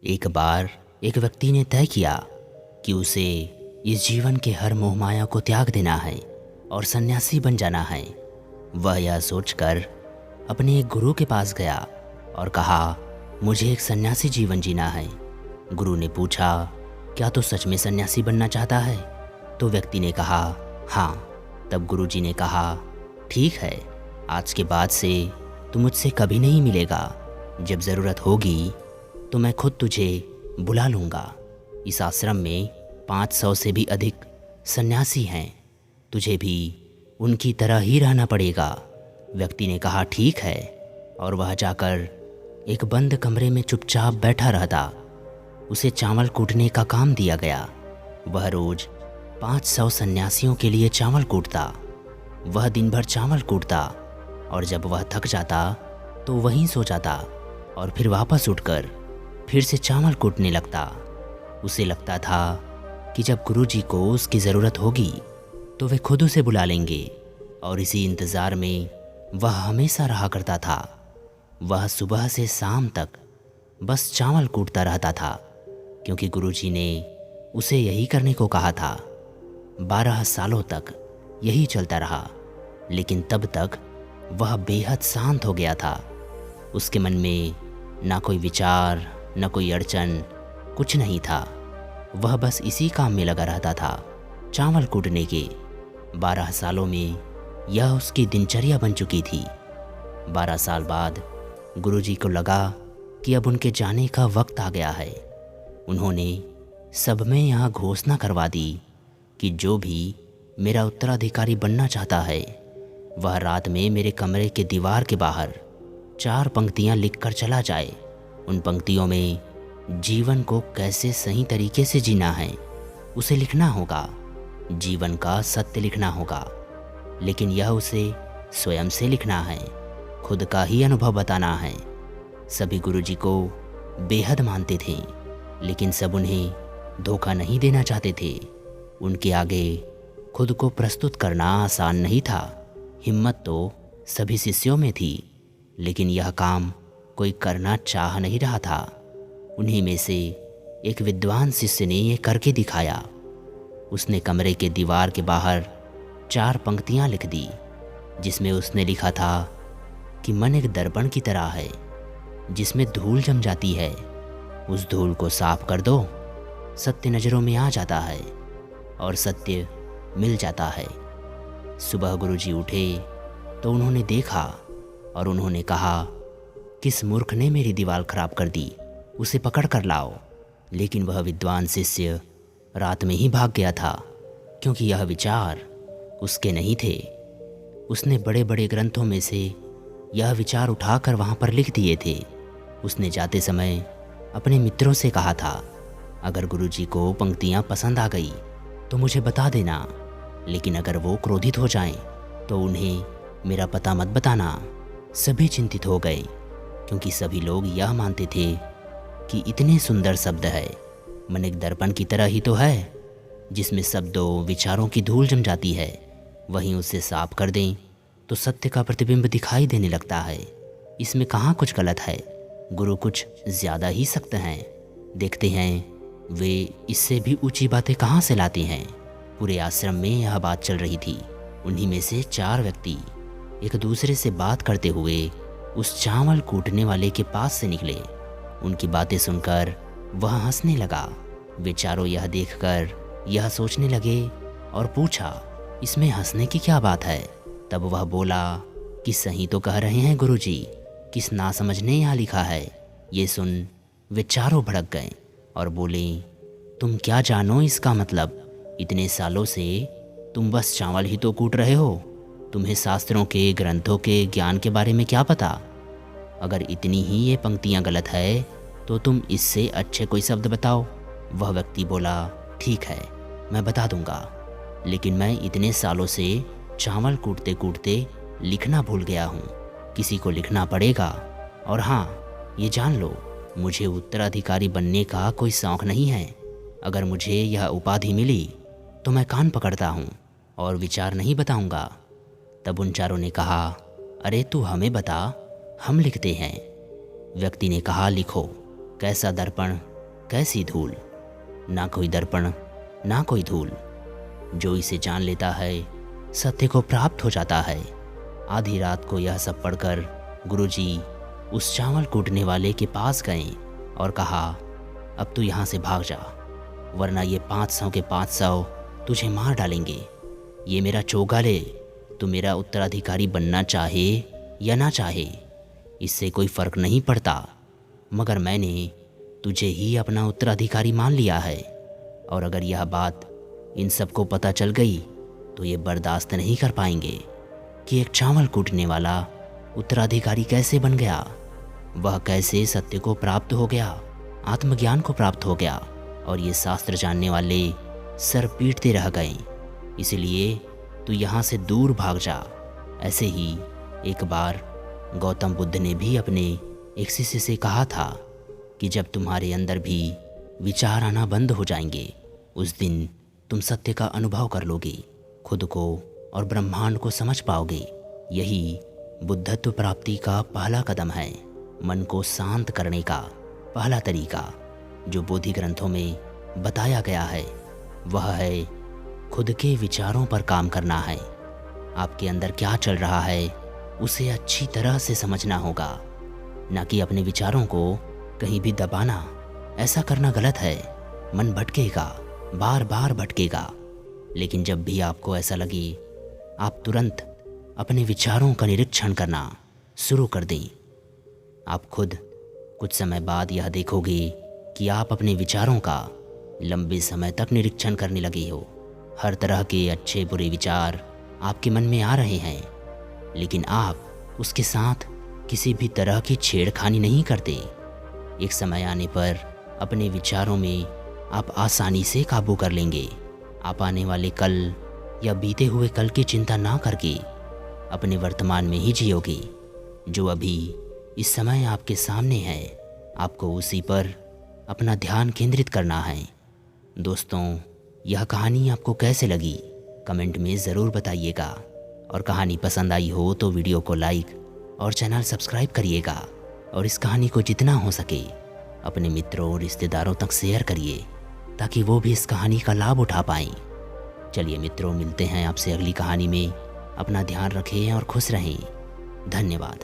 एक बार एक व्यक्ति ने तय किया कि उसे इस जीवन के हर मोह माया को त्याग देना है और सन्यासी बन जाना है। वह यह सोचकर अपने एक गुरु के पास गया और कहा, मुझे एक सन्यासी जीवन जीना है। गुरु ने पूछा, क्या तू सच में सन्यासी बनना चाहता है? तो व्यक्ति ने कहा, हाँ। तब गुरुजी ने कहा, ठीक है, आज के बाद से तू मुझसे कभी नहीं मिलेगा। जब ज़रूरत होगी तो मैं खुद तुझे बुला लूँगा। इस आश्रम में 500 से भी अधिक सन्यासी हैं, तुझे भी उनकी तरह ही रहना पड़ेगा। व्यक्ति ने कहा, ठीक है, और वह जाकर एक बंद कमरे में चुपचाप बैठा रहता। उसे चावल कूटने का काम दिया गया। वह रोज़ 500 सन्यासियों के लिए चावल कूटता। वह दिन भर चावल कूटता और जब वह थक जाता तो वहीं सो जाता और फिर वापस उठकर फिर से चावल कूटने लगता। उसे लगता था कि जब गुरुजी को उसकी ज़रूरत होगी तो वे खुद उसे बुला लेंगे, और इसी इंतज़ार में वह हमेशा रहा करता था। वह सुबह से शाम तक बस चावल कूटता रहता था, क्योंकि गुरुजी ने उसे यही करने को कहा था। 12 सालों तक यही चलता रहा, लेकिन तब तक वह बेहद शांत हो गया था। उसके मन में ना कोई विचार, न कोई अड़चन, कुछ नहीं था। वह बस इसी काम में लगा रहता था, चावल कूटने के। 12 सालों में यह उसकी दिनचर्या बन चुकी थी। 12 साल बाद गुरुजी को लगा कि अब उनके जाने का वक्त आ गया है। उन्होंने सब में यहाँ घोषणा करवा दी कि जो भी मेरा उत्तराधिकारी बनना चाहता है वह रात में मेरे कमरे के दीवार के बाहर 4 पंक्तियाँ लिखकर चला जाए। उन पंक्तियों में जीवन को कैसे सही तरीके से जीना है उसे लिखना होगा, जीवन का सत्य लिखना होगा, लेकिन यह उसे स्वयं से लिखना है, खुद का ही अनुभव बताना है। सभी गुरुजी को बेहद मानते थे, लेकिन सब उन्हें धोखा नहीं देना चाहते थे। उनके आगे खुद को प्रस्तुत करना आसान नहीं था। हिम्मत तो सभी शिष्यों में थी, लेकिन यह काम कोई करना चाह नहीं रहा था। उन्हीं में से एक विद्वान शिष्य ने यह करके दिखाया। उसने कमरे के दीवार के बाहर 4 पंक्तियाँ लिख दी, जिसमें उसने लिखा था कि मन एक दर्पण की तरह है जिसमें धूल जम जाती है। उस धूल को साफ कर दो, सत्य नज़रों में आ जाता है और सत्य मिल जाता है। सुबह गुरुजी उठे तो उन्होंने देखा और उन्होंने कहा, किस मूर्ख ने मेरी दीवार खराब कर दी, उसे पकड़ कर लाओ। लेकिन वह विद्वान शिष्य रात में ही भाग गया था, क्योंकि यह विचार उसके नहीं थे। उसने बड़े बड़े ग्रंथों में से यह विचार उठाकर वहाँ पर लिख दिए थे। उसने जाते समय अपने मित्रों से कहा था, अगर गुरुजी को पंक्तियाँ पसंद आ गई तो मुझे बता देना, लेकिन अगर वो क्रोधित हो जाएं तो उन्हें मेरा पता मत बताना। सभी चिंतित हो गए, क्योंकि सभी लोग यह मानते थे कि इतने सुंदर शब्द है, मन एक दर्पण की तरह ही तो है, जिसमें शब्दों विचारों की धूल जम जाती है। वहीं उसे साफ कर दें तो सत्य का प्रतिबिंब दिखाई देने लगता है। इसमें कहाँ कुछ गलत है। गुरु कुछ ज़्यादा ही सख्त हैं। देखते हैं वे इससे भी ऊंची बातें कहाँ से लाते हैं। पूरे आश्रम में यह बात चल रही थी। उन्हीं में से 4 व्यक्ति एक दूसरे से बात करते हुए उस चावल कूटने वाले के पास से निकले। उनकी बातें सुनकर वह हंसने लगा। वे चारों यह देखकर यह सोचने लगे और पूछा, इसमें हंसने की क्या बात है? तब वह बोला कि सही तो कह रहे हैं गुरुजी, किस नासमझ ने यहाँ लिखा है। ये सुन वे चारों भड़क गए और बोले, तुम क्या जानो इसका मतलब? इतने सालों से तुम बस चावल ही तो कूट रहे हो, तुम्हें शास्त्रों के, ग्रंथों के ज्ञान के बारे में क्या पता? अगर इतनी ही ये पंक्तियाँ गलत है तो तुम इससे अच्छे कोई शब्द बताओ। वह व्यक्ति बोला, ठीक है, मैं बता दूंगा, लेकिन मैं इतने सालों से चावल कूटते कूटते लिखना भूल गया हूँ। किसी को लिखना पड़ेगा। और हाँ, ये जान लो, मुझे उत्तराधिकारी बनने का कोई शौक़ नहीं है। अगर मुझे यह उपाधि मिली तो मैं कान पकड़ता हूँ और विचार नहीं बताऊँगा। तब उन चारों ने कहा, अरे तू हमें बता, हम लिखते हैं। व्यक्ति ने कहा, लिखो, कैसा दर्पण कैसी धूल, ना कोई दर्पण ना कोई धूल। जो इसे जान लेता है सत्य को प्राप्त हो जाता है। आधी रात को यह सब पढ़कर गुरुजी उस चावल कूटने वाले के पास गए और कहा, अब तू यहाँ से भाग जा, वरना ये 500 के 500 तुझे मार डालेंगे। ये मेरा चोगा ले, तू मेरा उत्तराधिकारी बनना चाहे या ना चाहे, इससे कोई फ़र्क नहीं पड़ता, मगर मैंने तुझे ही अपना उत्तराधिकारी मान लिया है। और अगर यह बात इन सबको पता चल गई तो ये बर्दाश्त नहीं कर पाएंगे कि एक चावल कूटने वाला उत्तराधिकारी कैसे बन गया, वह कैसे सत्य को प्राप्त हो गया, आत्मज्ञान को प्राप्त हो गया, और ये शास्त्र जानने वाले सर पीटते रह गए। इसलिए तू यहाँ से दूर भाग जा। ऐसे ही एक बार गौतम बुद्ध ने भी अपने एक शिष्य से कहा था कि जब तुम्हारे अंदर भी विचार आना बंद हो जाएंगे, उस दिन तुम सत्य का अनुभव कर लोगे, खुद को और ब्रह्मांड को समझ पाओगे। यही बुद्धत्व प्राप्ति का पहला कदम है। मन को शांत करने का पहला तरीका जो बोधि ग्रंथों में बताया गया है वह है खुद के विचारों पर काम करना है। आपके अंदर क्या चल रहा है उसे अच्छी तरह से समझना होगा, न कि अपने विचारों को कहीं भी दबाना। ऐसा करना गलत है। मन भटकेगा, बार बार भटकेगा, लेकिन जब भी आपको ऐसा लगे आप तुरंत अपने विचारों का निरीक्षण करना शुरू कर दें। आप खुद कुछ समय बाद यह देखोगे कि आप अपने विचारों का लंबे समय तक निरीक्षण करने लगे हो। हर तरह के अच्छे बुरे विचार आपके मन में आ रहे हैं, लेकिन आप उसके साथ किसी भी तरह की छेड़खानी नहीं करते। एक समय आने पर अपने विचारों में आप आसानी से काबू कर लेंगे। आप आने वाले कल या बीते हुए कल की चिंता ना करके अपने वर्तमान में ही जियोगे। जो अभी इस समय आपके सामने है, आपको उसी पर अपना ध्यान केंद्रित करना है। दोस्तों, यह कहानी आपको कैसे लगी कमेंट में ज़रूर बताइएगा, और कहानी पसंद आई हो तो वीडियो को लाइक और चैनल सब्सक्राइब करिएगा, और इस कहानी को जितना हो सके अपने मित्रों और रिश्तेदारों तक शेयर करिए ताकि वो भी इस कहानी का लाभ उठा पाएं। चलिए मित्रों, मिलते हैं आपसे अगली कहानी में। अपना ध्यान रखें और खुश रहें। धन्यवाद।